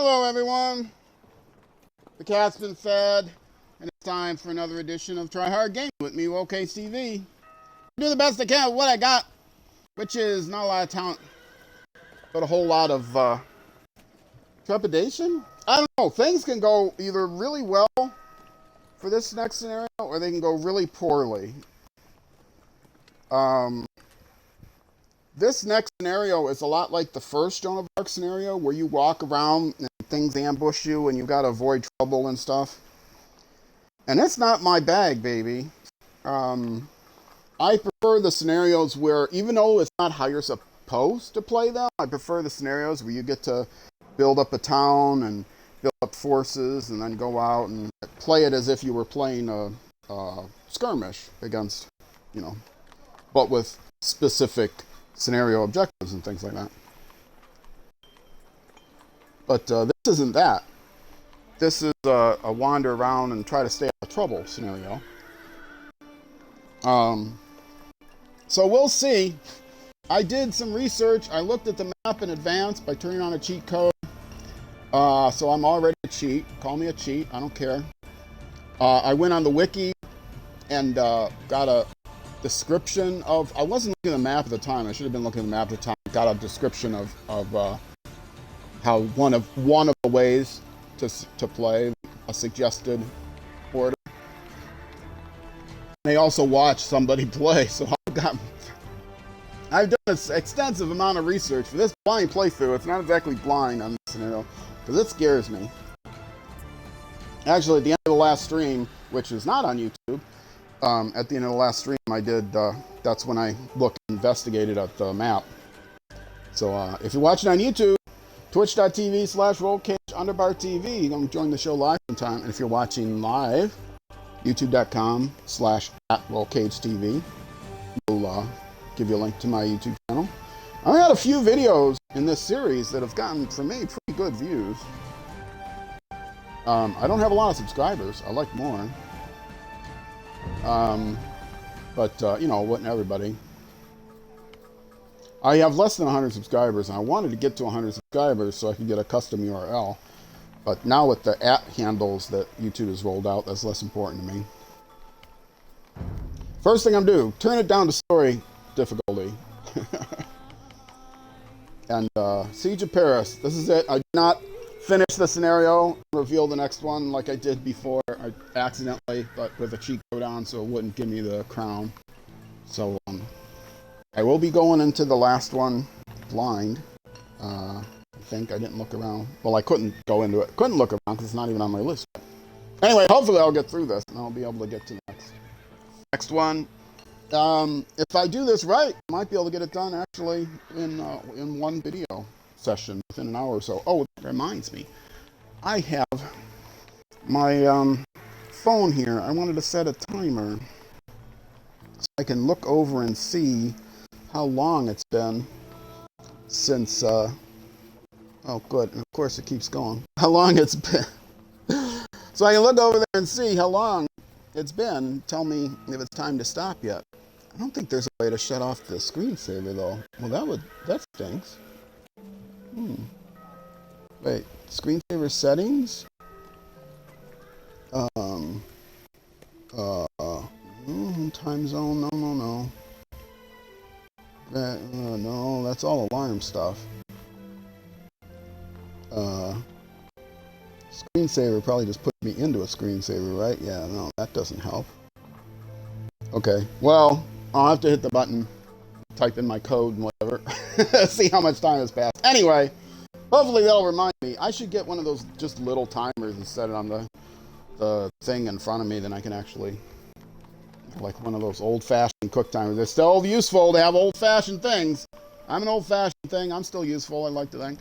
Hello everyone, the cat's been fed, and it's time for another edition of Try Hard Game with me, waaay TV. I do the best I can with what I got, which is not a lot of talent, but a whole lot of trepidation. I don't know, things can go either really well for this next scenario, or they can go really poorly. This next scenario is a lot like the first Joan of Arc scenario, where you walk around and things ambush you and you gotta avoid trouble and stuff. And it's not my bag, baby. I prefer the scenarios where, even though it's not how you're supposed to play them, I prefer the scenarios where you get to build up a town and build up forces and then go out and play it as if you were playing a skirmish against, but with specific scenario objectives and things like that. But this isn't that. This is a wander around and try to stay out of trouble scenario. So we'll see. I did some research. I looked at the map in advance by turning on a cheat code. So I'm already a cheat. Call me a cheat. I don't care. I went on the wiki and got a description of, I wasn't looking at the map at the time. I should have been looking at the map at the time. Got a description of how one of the ways to play, a suggested order. They also watched somebody play, so I've done an extensive amount of research for this blind playthrough. It's not exactly blind on this scenario, because it scares me. Actually, at the end of the last stream, which is not on YouTube, at the end of the last stream I did, that's when I investigated at the map. So if you're watching on YouTube, twitch.tv/rollcage_TV, you can join the show live sometime. And if you're watching live, youtube.com/@rollcagetv, we'll give you a link to my YouTube channel. I've had a few videos in this series that have gotten, for me, pretty good views. I don't have a lot of subscribers. I like more. But wasn't everybody. I have less than 100 subscribers, and I wanted to get to 100 subscribers so I could get a custom URL. But now with the @handles that YouTube has rolled out, that's less important to me. First thing I'm doing, turn it down to story difficulty. And Siege of Paris, this is it. I did not finish the scenario, reveal the next one like I did before. I accidentally, but with a cheat code on, so it wouldn't give me the crown. So I will be going into the last one blind. I think I didn't look around. Well, I couldn't go into it. Couldn't look around because it's not even on my list. Anyway, hopefully I'll get through this and I'll be able to get to the next one. If I do this right, I might be able to get it done actually in one video session within an hour or so. Oh, that reminds me. I have my phone here. I wanted to set a timer so I can look over and see how long it's been since, oh good, and of course it keeps going. How long it's been. So I can look over there and see how long it's been. Tell me if it's time to stop yet. I don't think there's a way to shut off the screensaver though. Well, that stinks. Wait, screensaver settings? Time zone, no. No, that's all alarm stuff. Screensaver probably just put me into a screensaver, right? Yeah, no, that doesn't help. Okay, well, I'll have to hit the button, type in my code and whatever, see how much time has passed. Anyway, hopefully that'll remind me. I should get one of those just little timers and set it on the thing in front of me, then I can actually, like one of those old-fashioned cook timers. They're still useful to have old-fashioned things. I'm an old-fashioned thing. I'm still useful, I like to think.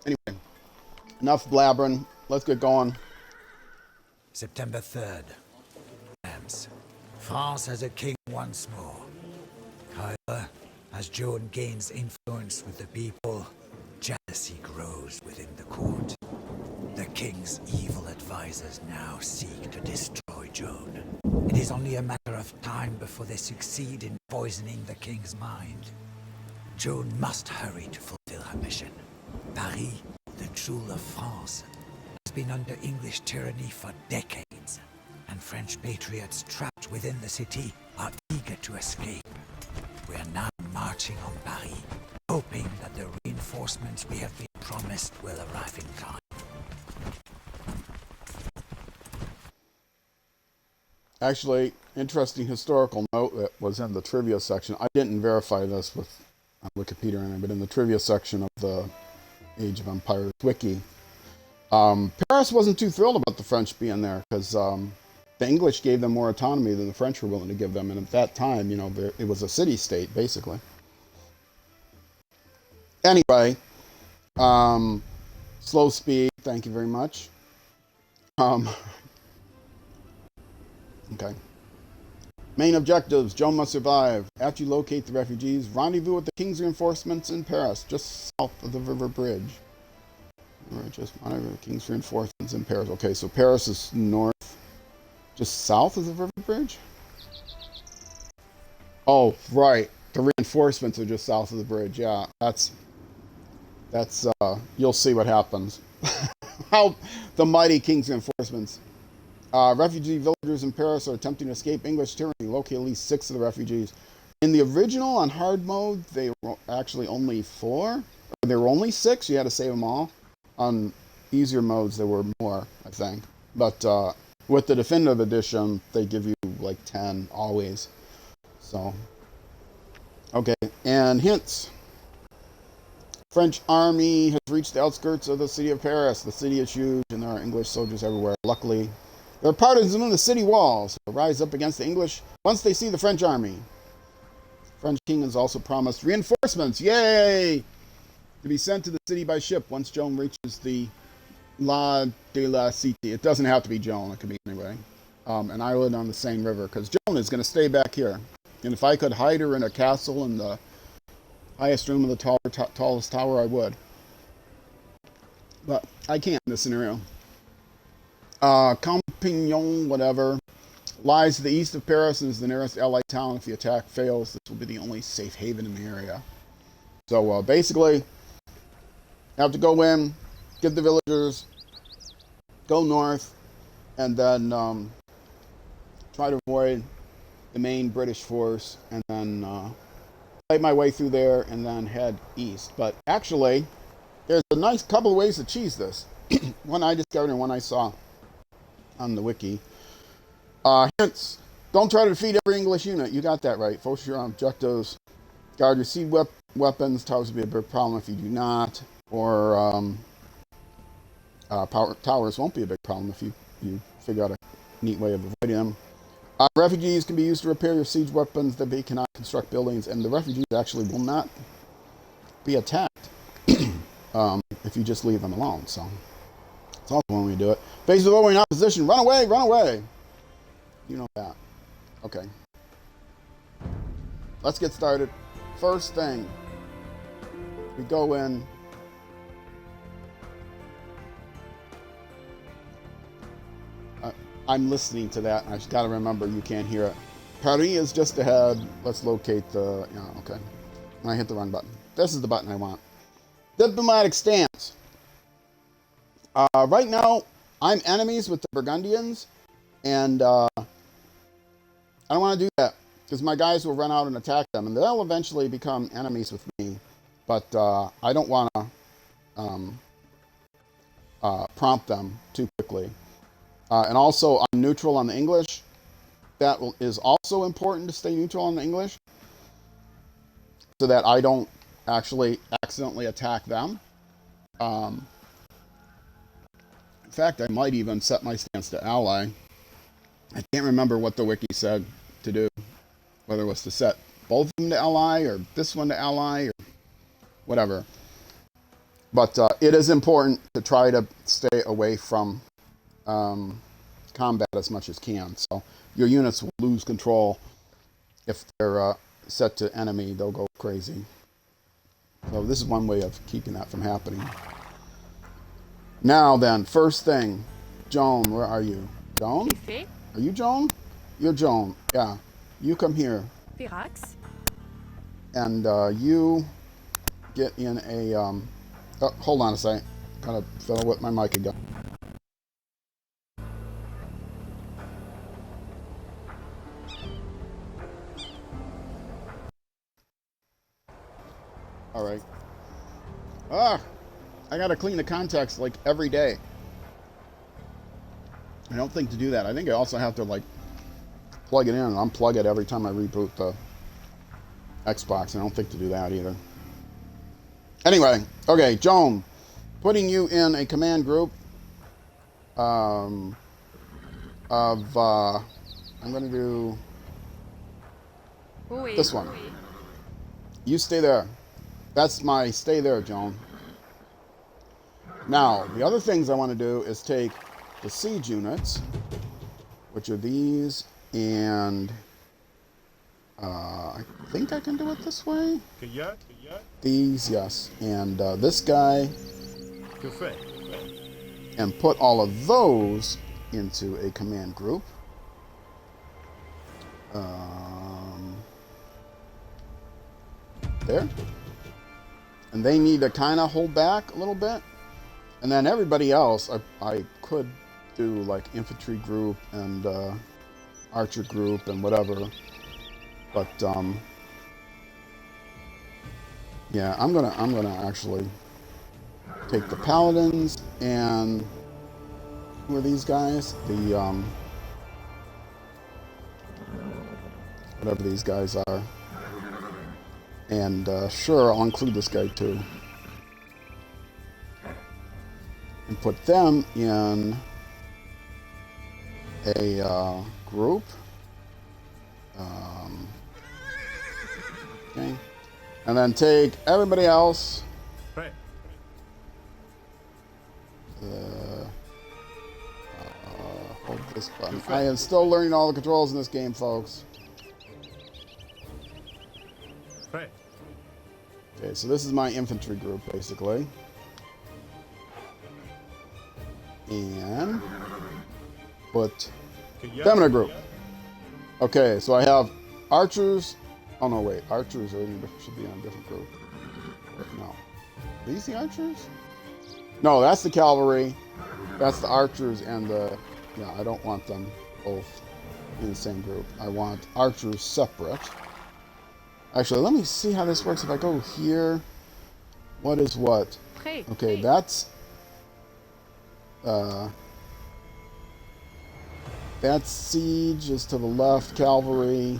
Anyway, enough blabbering. Let's get going. September 3rd. France has a king once more. However, as Joan gains influence with the people, jealousy grows within the court. The king's evil advisors now seek to destroy Joan. It is only a matter of time before they succeed in poisoning the king's mind. Joan must hurry to fulfill her mission. Paris, the jewel of France, has been under English tyranny for decades, and French patriots trapped within the city are eager to escape. We are now marching on Paris, hoping that the reinforcements we have been promised will arrive in time. Actually, interesting historical note that was in the trivia section. I didn't verify this with Wikipedia, but in the trivia section of the Age of Empires wiki, Paris wasn't too thrilled about the French being there because the English gave them more autonomy than the French were willing to give them, and at that time, you know, it was a city-state basically. Anyway, slow speed. Thank you very much. Okay. Main objectives. Joan must survive. After you locate the refugees, rendezvous with the king's reinforcements in Paris, just south of the river bridge. Just rendezvous with the king's reinforcements in Paris. Okay, so Paris is north, just south of the river bridge? Oh, right. The reinforcements are just south of the bridge. Yeah, that's you'll see what happens. How the mighty king's reinforcements. Refugee villagers in Paris are attempting to escape English tyranny. Locate at least 6 of the refugees. In the original, on hard mode, they were actually only 4. There were only 6. You had to save them all. On easier modes, there were more, I think. But with the definitive edition, they give you like 10 always. So, okay. And hints. French army has reached the outskirts of the city of Paris. The city is huge, and there are English soldiers everywhere. Luckily, there are partisans in the city walls who rise up against the English once they see the French army. The French king has also promised reinforcements, yay, to be sent to the city by ship once Joan reaches the La de la Cité. It doesn't have to be Joan, it could be anyway. An island on the Seine River, because Joan is going to stay back here. And if I could hide her in a castle in the highest room of the tallest tower, I would. But I can't in this scenario. Compignon, whatever, lies to the east of Paris and is the nearest allied town. If the attack fails, this will be the only safe haven in the area. So basically, have to go in, get the villagers, go north, and then try to avoid the main British force, and then play my way through there, and then head east. But actually, there's a nice couple of ways to cheese this. One I discovered and one I saw on the wiki. Hints. Don't try to defeat every English unit. You got that right. Focus your objectives. Guard your siege weapons. Towers will be a big problem if you do not. Or towers won't be a big problem if you figure out a neat way of avoiding them. Refugees can be used to repair your siege weapons. They cannot construct buildings, and the refugees actually will not be attacked if you just leave them alone. So it's also one way to do it. Faces of overwhelming opposition. Run away, run away. You know that. Okay. Let's get started. First thing, we go in. I'm listening to that, and I just got to remember you can't hear it. Paris is just ahead. Let's locate the. Yeah, okay. And I hit the wrong button. This is the button I want. Diplomatic stance. Right now, I'm enemies with the Burgundians, and I don't want to do that because my guys will run out and attack them, and they'll eventually become enemies with me. But I don't want to prompt them too quickly. And also, I'm neutral on the English. That is also important to stay neutral on the English so that I don't actually accidentally attack them. In fact, I might even set my stance to ally. I can't remember what the wiki said to do, whether it was to set both of them to ally or this one to ally or whatever. But it is important to try to stay away from combat as much as can. So your units will lose control if they're set to enemy. They'll go crazy. So this is one way of keeping that from happening. Now then, first thing, Joan, where are you? Joan? Are you Joan? You're Joan. Yeah. You come here. Pirax. And you get in a Oh, hold on a second. Kind of fiddle with my mic again. All right. Ah, I gotta clean the contacts like every day. I don't think to do that. I think I also have to like plug it in and unplug it every time I reboot the Xbox. I don't think to do that either. Anyway, okay, Joan, putting you in a command group I'm gonna do this one. You stay there. That's my stay there, Joan. Now, the other things I want to do is take the siege units, which are these, and I think I can do it this way. These, yes, and this guy, and put all of those into a command group. There. And they need to kind of hold back a little bit. And then everybody else, I could do like infantry group and archer group and whatever. But yeah, I'm gonna actually take the paladins and who are these guys? The whatever these guys are. And sure, I'll include this guy too. And put them in a group. Okay. And then take everybody else. Hold this button. I am still learning all the controls in this game, folks. Okay, so this is my infantry group, basically. And put them in a group. Okay, so I have archers. Oh no, wait, archers are should be in a different group. No, are these the archers? No, that's the cavalry. That's the archers and the. Yeah, I don't want them both in the same group. I want archers separate. Actually, let me see how this works. If I go here, what is what? Okay, that's siege is to the left, cavalry,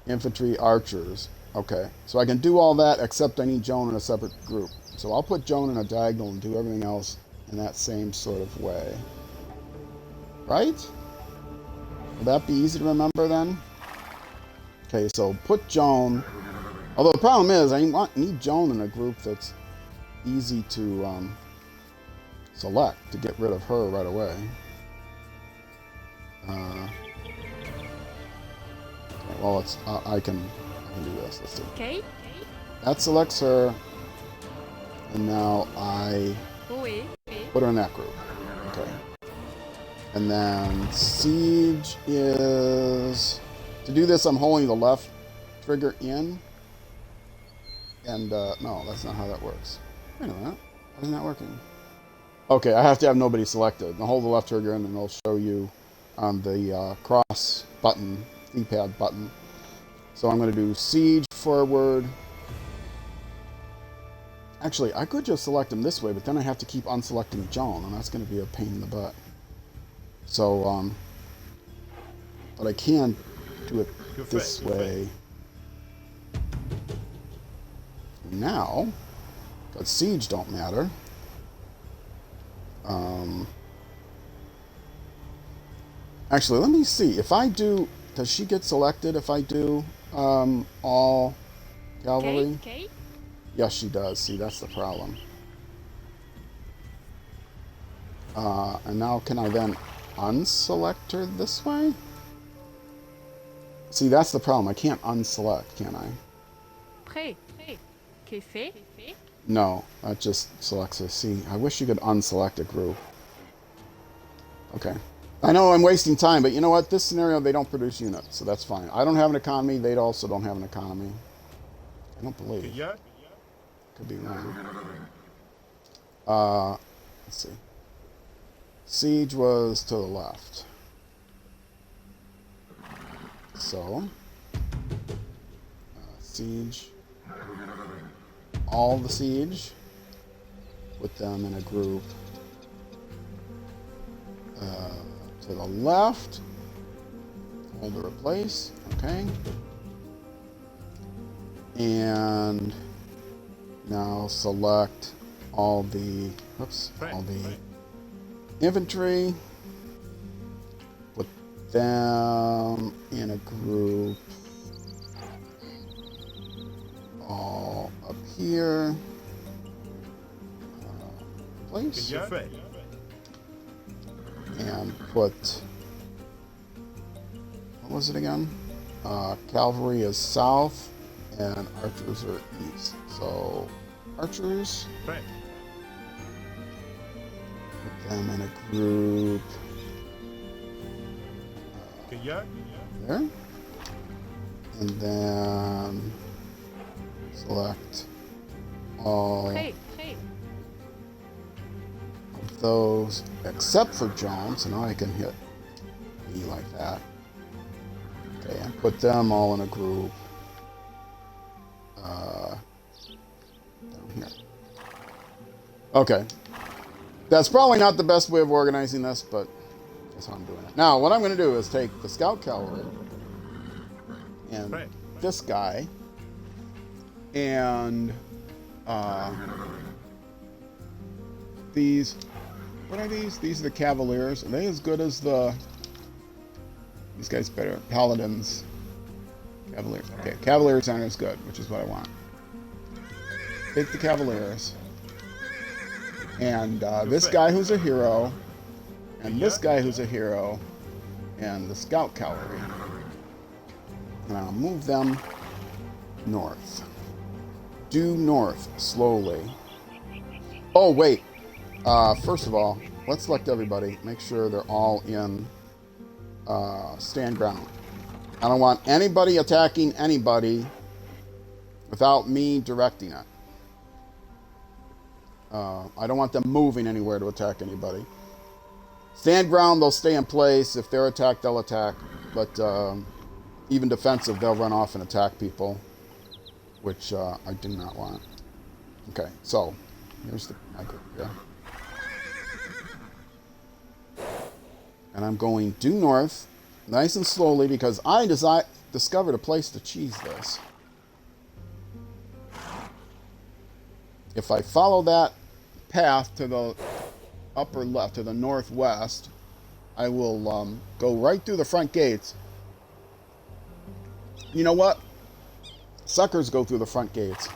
infantry, archers. Okay, so I can do all that except I need Joan in a separate group. So I'll put Joan in a diagonal and do everything else in that same sort of way. Right? Will that be easy to remember then? Okay, so put Joan. Although the problem is, I need Joan in a group that's easy to select to get rid of her right away. Well, it's I can do this. Let's see. Okay. That selects her, and now I put her in that group. Okay. And then siege is. To do this, I'm holding the left trigger in. And, no, that's not how that works. Wait a minute. Why isn't that working? Okay, I have to have nobody selected. I'll hold the left trigger in and it'll show you on the cross button, D-pad button. So I'm going to do siege forward. Actually, I could just select them this way, but then I have to keep unselecting Joan, and that's going to be a pain in the butt. So, but I can do it this way. Now, because siege don't matter. Actually, let me see. If I do, does she get selected if I do all cavalry? Okay. Yes, she does. See, that's the problem. And now can I then unselect her this way? See, that's the problem. I can't unselect, can I? No, that just selects her. See, I wish you could unselect a group. Okay. I know I'm wasting time, but you know what? This scenario, they don't produce units, so that's fine. I don't have an economy. They also don't have an economy. I don't believe. Could be wrong. Let's see. Siege was to the left. So, siege. All the siege. Put them in a group. To the left. Hold to replace. Okay. And now select all the, all the infantry. Put them in a group all up here. Place. And put, what was it again? Cavalry is south and archers are east. So archers, put them in a group there, and then select all of those except for Joan. So now I can hit E like that. Okay, and put them all in a group down here. Okay, that's probably not the best way of organizing this, but that's how I'm doing it. Now, what I'm going to do is take the scout cavalry and this guy and these. What are these? These are the cavaliers. Are they as good as the? These guys better. Paladins. Cavaliers. Okay, cavaliers aren't as good, which is what I want. Take the cavaliers. And this guy who's a hero. And this guy who's a hero. And the scout cavalry. And I'll move them north. Due north, slowly. Oh, wait. First of all, let's select everybody. Make sure they're all in stand ground. I don't want anybody attacking anybody without me directing it. I don't want them moving anywhere to attack anybody. Stand ground, they'll stay in place. If they're attacked, they'll attack. But even defensive, they'll run off and attack people, which I do not want. Okay, so here's my group here. And I'm going due north, nice and slowly, because I discovered a place to cheese this. If I follow that path to the upper left, to the northwest, I will go right through the front gates. You know what? Suckers go through the front gates.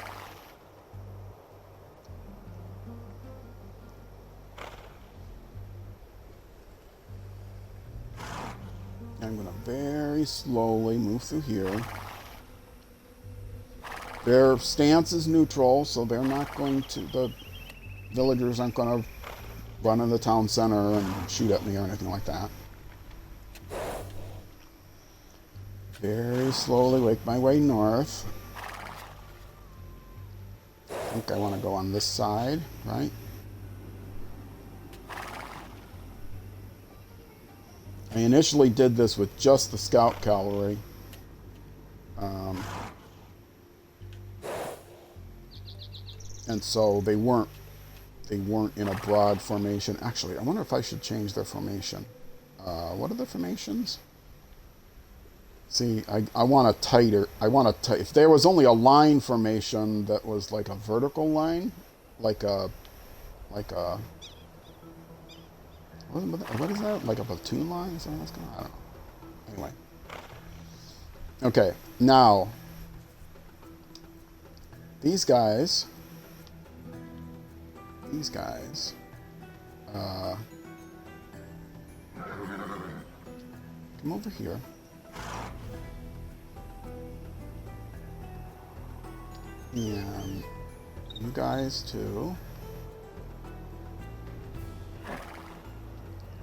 I'm going to very slowly move through here. Their stance is neutral, so they're not going to, the villagers aren't going to run in the town center and shoot at me or anything like that. Very slowly make my way north. I think I want to go on this side, right? I initially did this with just the scout cavalry. And so they weren't in a broad formation. Actually, I wonder if I should change their formation. What are the formations? See, I want a tighter, if there was only a line formation that was like a vertical line, like a what is that? Like a platoon line? Something that's going on? I don't know. Anyway. Okay, now, these guys, come over here. And you guys too.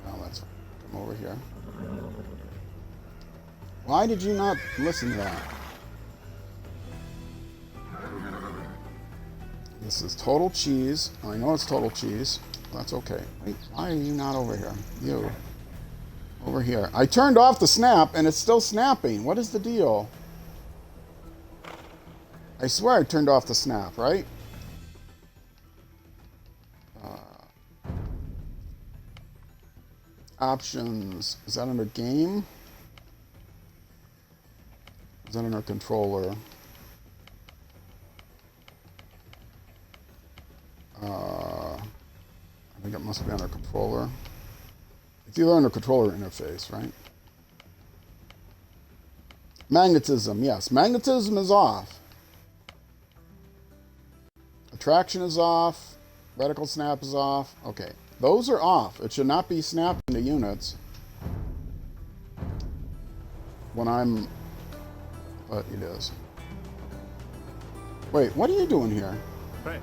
Oh, that's fine. Come over here. Why did you not listen to that? This is total cheese. I know it's total cheese. That's okay. Wait, why are you not over here? You. Over here. I turned off the snap and it's still snapping. What is the deal? I swear I turned off the snap, right? Options. Is that under game? Is that under controller? I think it must be under controller. It's either under controller or interface, right? Magnetism, yes. Magnetism is off. Attraction is off. Reticle snap is off. Okay. Those are off. It should not be snapping to units when I'm... But it is. Wait, what are you doing here? Right.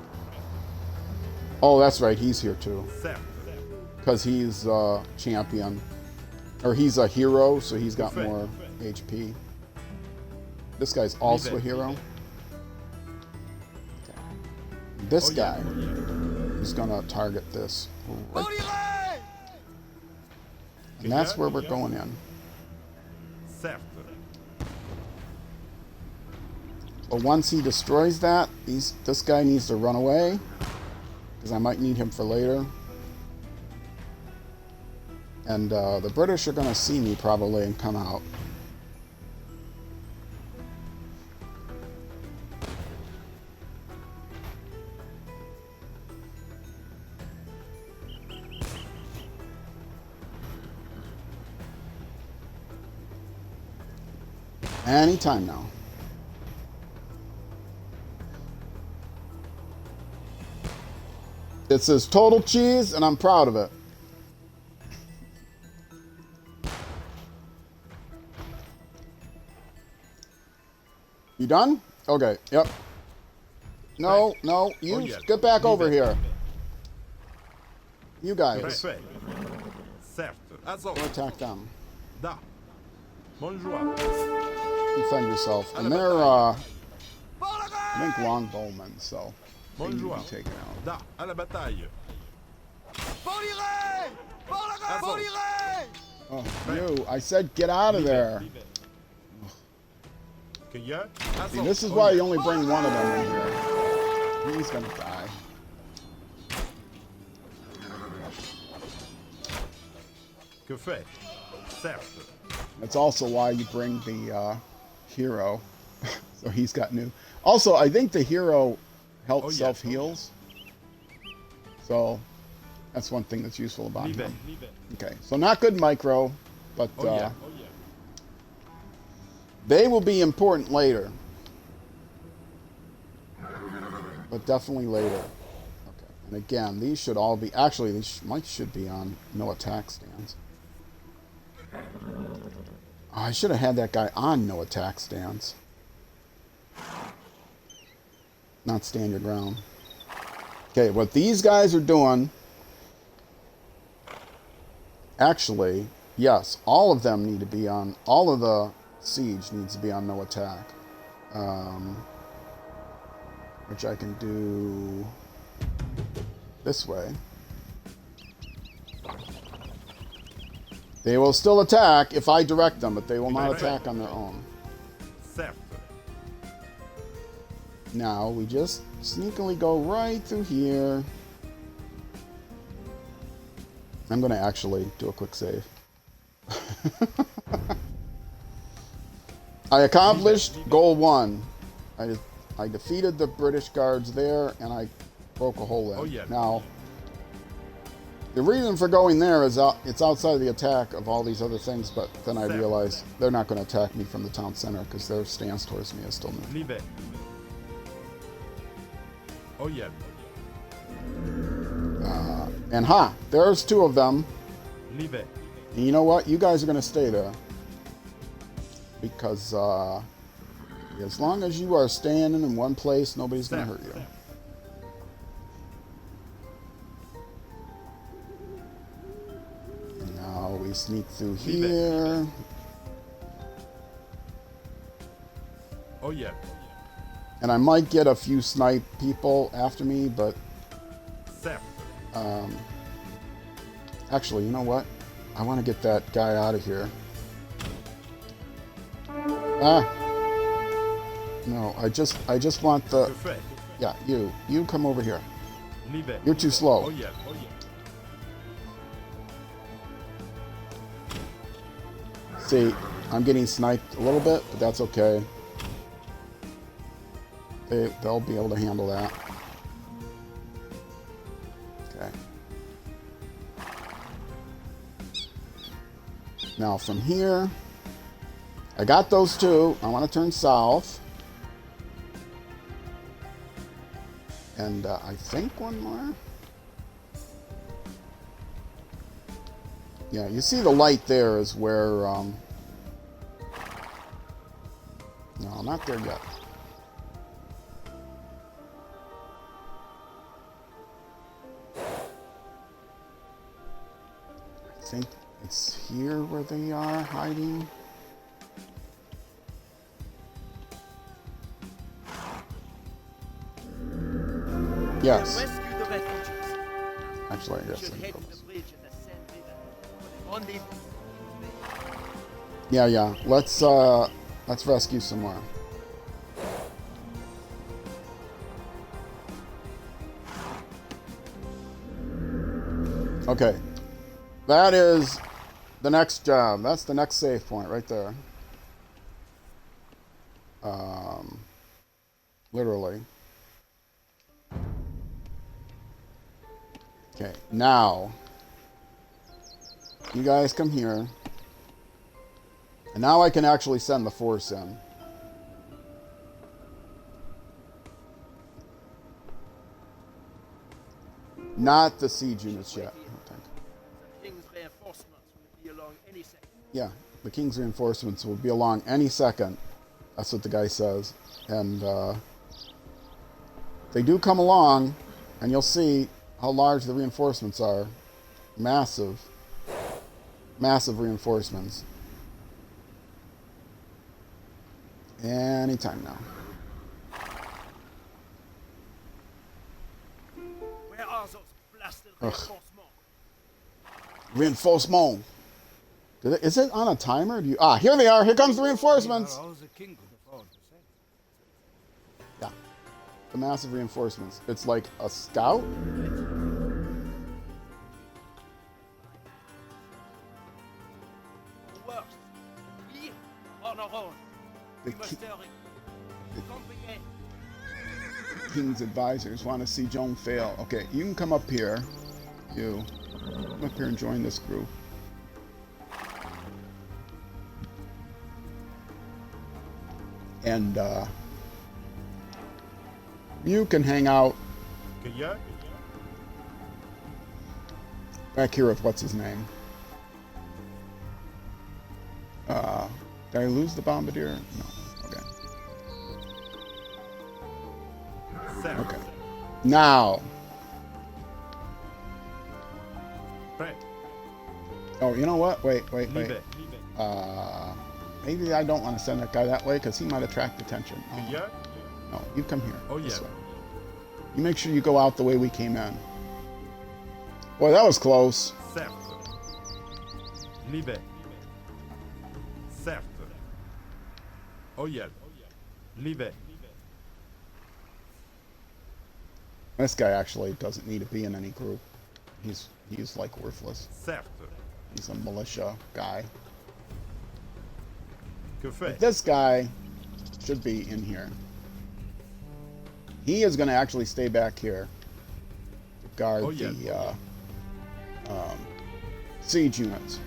Oh, that's right. He's here too. Because he's a champion. Or he's a hero, so he's got more HP. This guy's also a hero. Okay. This guy is going to target this. Right. And that's where we're going in. But once he destroys that, this guy needs to run away. Because I might need him for later. And the British are going to see me probably and come out. Anytime now. It says total cheese, and I'm proud of it. You done? Okay, yep. No, no, you get back over here. You guys. Go attack them. Defend yourself. And they're, I think, longbowmen, so they need to be taken out. Oh, you. I said get out of there. See, this is why you only bring one of them in here. He's gonna die. That's also why you bring the hero. So he's got new. Also, I think the hero health self-heals. So that's one thing that's useful about him. Okay, so not good micro, but they will be important later. But definitely later. Okay, and again, these should all be... Actually, these should be on no attack stance. Oh, I should have had that guy on no attack stance. Not stand your ground. Okay, what these guys are doing... Actually, yes, all of them need to be on... All of the siege needs to be on no attack. Which I can do... this way. They will still attack if I direct them, but they will not attack on their own. Now, we just sneakily go right through here. I'm going to actually do a quick save. I accomplished goal 1. I defeated the British guards there, and I broke a hole in. Now, the reason for going there is it's outside the attack of all these other things, but then I realized they're not going to attack me from the town center because their stance towards me is still new. And there's 2 of them. And you know what? You guys are going to stay there. Because as long as you are standing in one place, nobody's going to hurt you. And now we sneak through here. And I might get a few snipe people after me, but actually, you know what? I want to get that guy out of here. Ah, no, I just want the. Yeah, you come over here. You're too slow. See, I'm getting sniped a little bit, but that's okay. They'll be able to handle that. Okay. Now from here, I got those two. I want to turn south. And I think one more. Yeah, you see the light there is where... no, not there yet. I think it's here where they are hiding. Yes. Rescue the refugees. Actually, yes. Should head to the bridge and ascend thither. Yeah. Let's rescue some more. Okay. That is the next job. That's the next save point right there. Literally. Okay, now you guys come here. And now I can actually send the force in. Not the siege units yet, I don't think. The king's reinforcements will be along any second. Yeah, the king's reinforcements will be along any second. That's what the guy says. And they do come along, and you'll see how large the reinforcements are. Massive. Massive reinforcements. Anytime now. Where are those blasted reinforcements? Reinforcement. Is it on a timer? Here they are. Here comes the reinforcements. Yeah. The massive reinforcements. It's like a scout. Worse. We on our own. The We must hurry. Comprehend. king's advisors want to see Joan fail. Okay, you can come up here. You. Come up here and join this group. And you can hang out back here with what's his name. Did I lose the bombardier? No. Okay. Okay. Now. Oh, you know what? Wait. Maybe I don't want to send that guy that way because he might attract attention. Oh. No, you come here. This way. You make sure you go out the way we came in. Boy, that was close. This guy actually doesn't need to be in any group. He's like worthless. He's a militia guy. But this guy should be in here. He is going to actually stay back here to guard the siege units.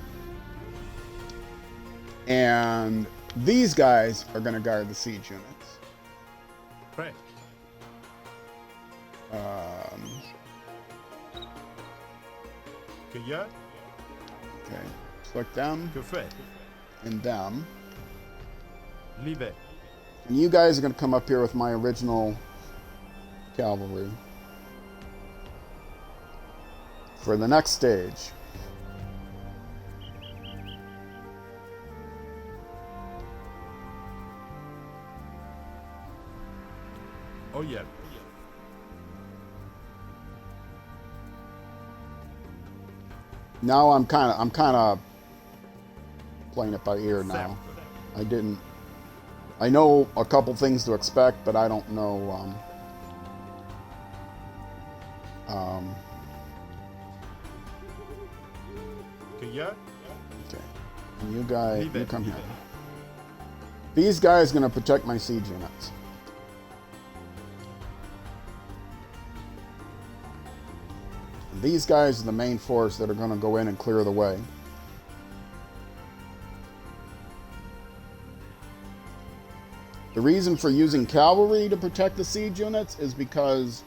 And these guys are going to guard the siege units. Okay, select them and them. And you guys are going to come up here with my original cavalry for the next stage. yeah. Now I'm kind of playing it by ear now. I know a couple things to expect, but I don't know. Cueilleur. Okay, and you come here. These guys gonna protect my siege units. These guys are the main force that are going to go in and clear the way. The reason for using cavalry to protect the siege units is because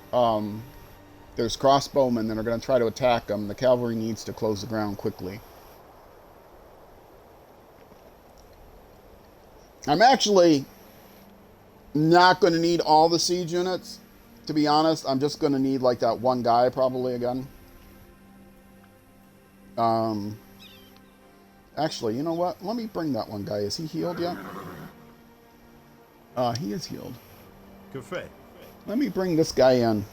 there's crossbowmen that are going to try to attack them. The cavalry needs to close the ground quickly. I'm actually not going to need all the siege units, to be honest. I'm just going to need like that one guy probably again. Actually, you know what? Let me bring that one guy. Is he healed yet? He is healed. Que fait? Let me bring this guy in.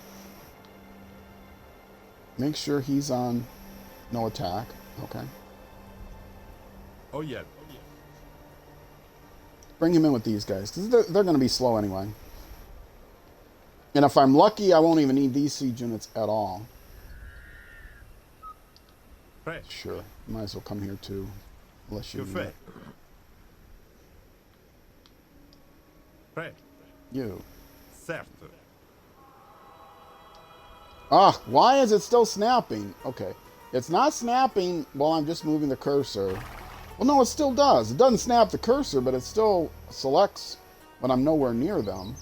Make sure he's on no attack. Okay. Oh yeah. Bring him in with these guys, because they're going to be slow anyway. And if I'm lucky, I won't even need these siege units at all. Prêt. Sure. You might as well come here too. Unless you... Que fait? Prêt. You. Certes. Ah, why is it still snapping? Okay. It's not snapping while I'm just moving the cursor. Well, no, it still does. It doesn't snap the cursor, but it still selects when I'm nowhere near them.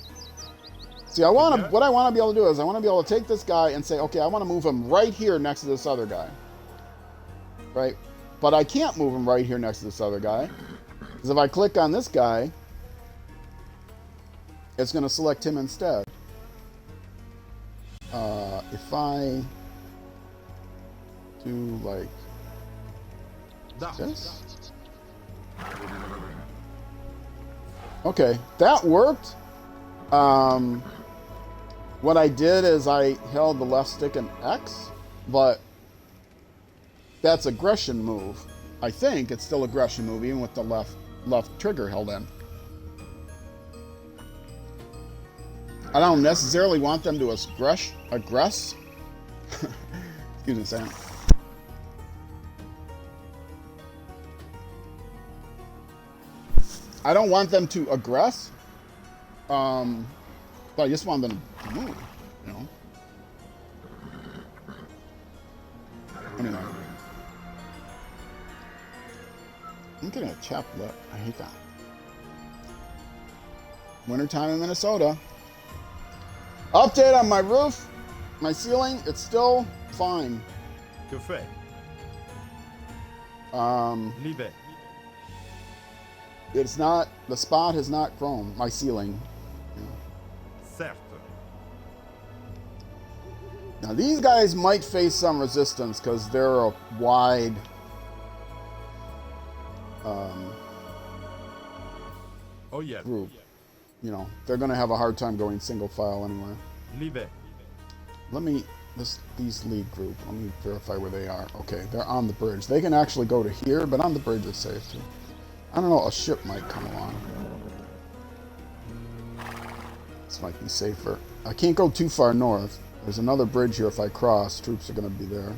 See, what I want to be able to do is I want to be able to take this guy and say, okay, I want to move him right here next to this other guy. Right? But I can't move him right here next to this other guy. Because if I click on this guy, it's going to select him instead. If I do like this. Okay, that worked. What I did is I held the left stick and X, but that's aggression move. I think it's still aggression move, even with the left trigger held in. I don't necessarily want them to aggress. Excuse me a second. I don't want them to aggress. But I just want them to move, you know. Anyway. I'm getting a chapped lip. I hate that. Wintertime in Minnesota. Update on my roof, my ceiling, it's still fine. Que fait? Libre. It's not, the spot has not grown, my ceiling. Certes. Now these guys might face some resistance because they're a wide Oh yeah. group. You know, they're going to have a hard time going single file anyway. Libre. Let me, these lead group, let me verify where they are. Okay, they're on the bridge. They can actually go to here, but on the bridge is safe too. I don't know, a ship might come along. This might be safer. I can't go too far north. There's another bridge here if I cross. Troops are going to be there.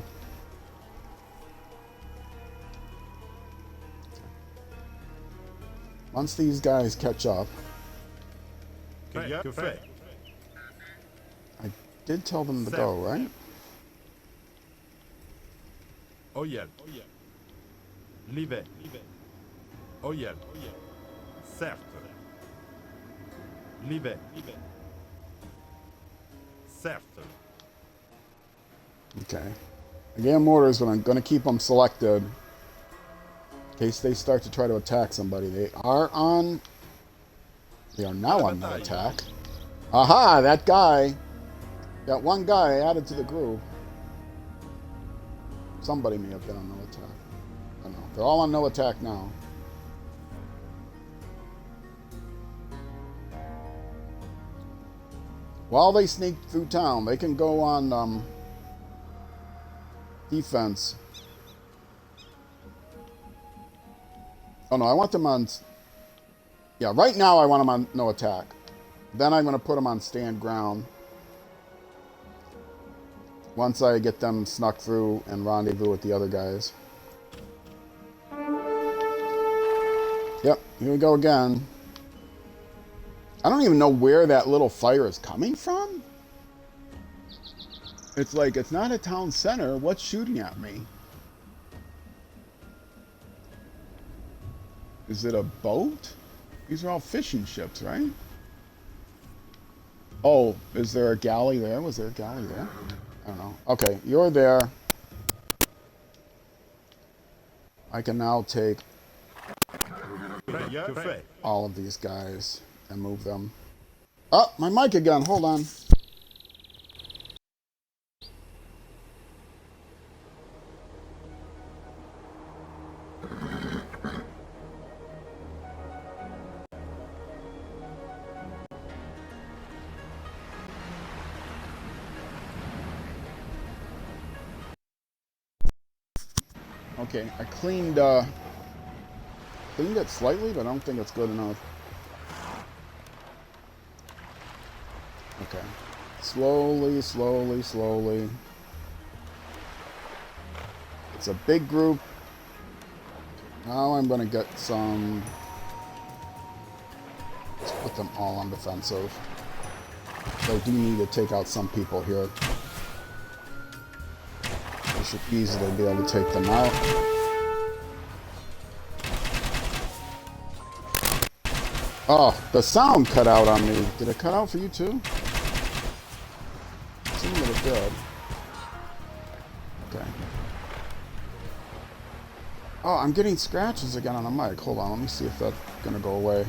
Once these guys catch up, Que fait? I did tell them to go, right? Oh yeah. Libre. Oh yeah. Certes. Libre. Certes. Okay. I gave them orders, but I'm going to keep them selected in case they start to try to attack somebody. They are now on no attack. Aha, that guy. That one guy added to the group. Somebody may have been on no attack. I don't know. They're all on no attack now. While they sneak through town, they can go on defense. Oh no, I want them on... Yeah, right now I want them on no attack. Then I'm going to put them on stand ground. Once I get them snuck through and rendezvous with the other guys. Yep, here we go again. I don't even know where that little fire is coming from. It's like, it's not a town center. What's shooting at me? Is it a boat? These are all fishing ships, right? Oh, is there a galley there? Was there a galley there? I don't know. Okay, you're there. I can now take all of these guys and move them. Oh, my mic again. Hold on. Okay, I cleaned it slightly, but I don't think it's good enough. Okay. Slowly, slowly, slowly. It's a big group. Now I'm going to get some... Let's put them all on defensive. I do need to take out some people here. I should easily be able to take them out. Oh, the sound cut out on me. Did it cut out for you too? It seemed that it did. Okay. Oh, I'm getting scratches again on the mic. Hold on, let me see if that's gonna go away.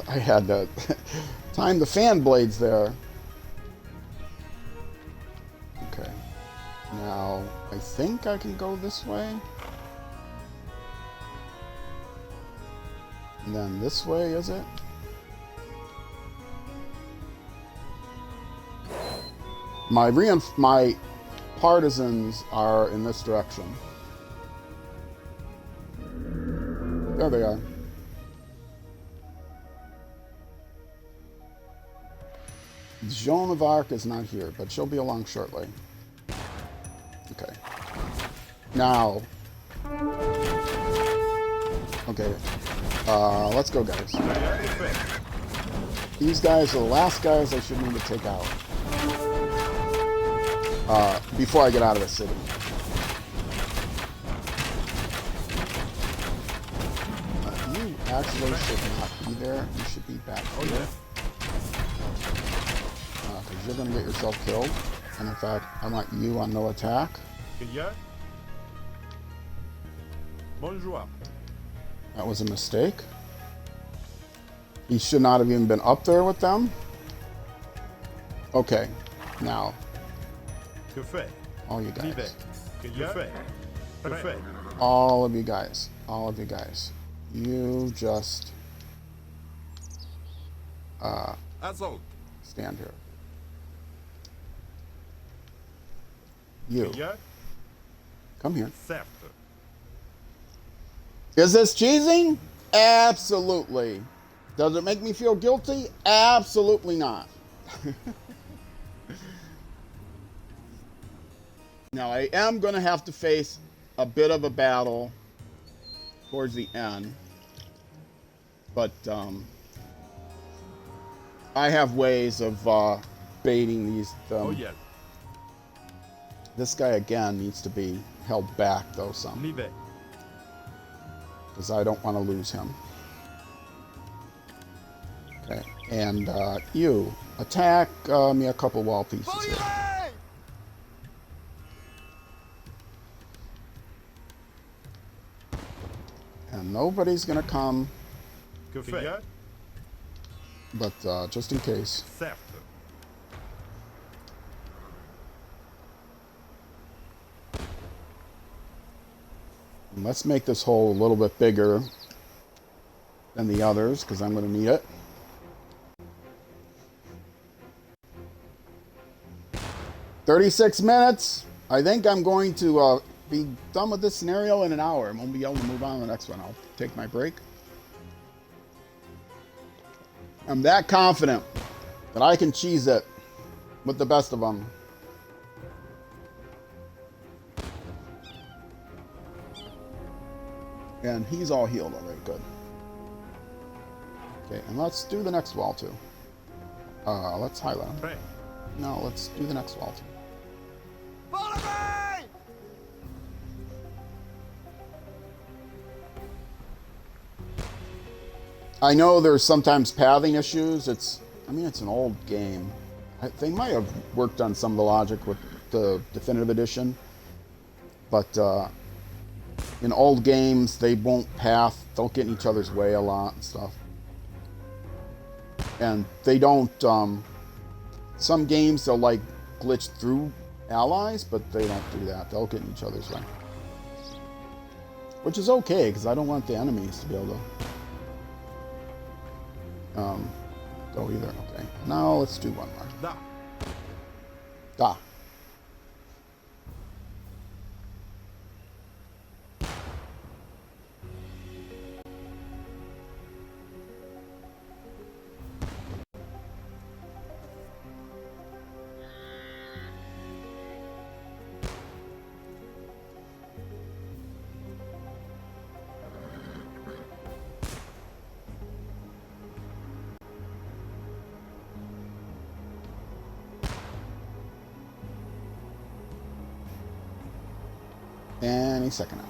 I had to time the fan blades there. Okay. Now, I think I can go this way. And then this way, is it? My partisans are in this direction. There they are. Joan of Arc is not here, but she'll be along shortly. Okay. Now. Okay. Let's go, guys. These guys are the last guys I should need to take out. Before I get out of the city. You actually should not be there. You should be back here. Because you're going to get yourself killed. And in fact, I want you on no attack. Bonjour. That was a mistake. He should not have even been up there with them. Okay, now. All you guys. All of you guys. All of you guys. You just stand here. You. Come here. Is this cheesing? Absolutely. Does it make me feel guilty? Absolutely not. Now, I am going to have to face a bit of a battle towards the end. But I have ways of baiting these. This guy, again, needs to be held back, though, some. Because I don't want to lose him. Okay, and you attack me a couple wall pieces here. And nobody's gonna come, but just in case. Let's make this hole a little bit bigger than the others, because I'm going to need it. $36 minutes. I think I'm going to be done with this scenario in an hour. I won't be able to move on to the next one. I'll take my break. I'm that confident that I can cheese it with the best of them. And he's all healed already. Good. Okay, and let's do the next wall too. Let's highlight him. Right. No, let's do the next wall too. Follow me! I know there's sometimes pathing issues. I mean, it's an old game. They might have worked on some of the logic with the definitive edition, but in old games, they won't path. They'll get in each other's way a lot and stuff. And they don't, some games they'll like glitch through allies, but they don't do that. They'll get in each other's way. Which is okay, because I don't want the enemies to be able to go either. Okay, now let's do one more. Da. Da. Any second now.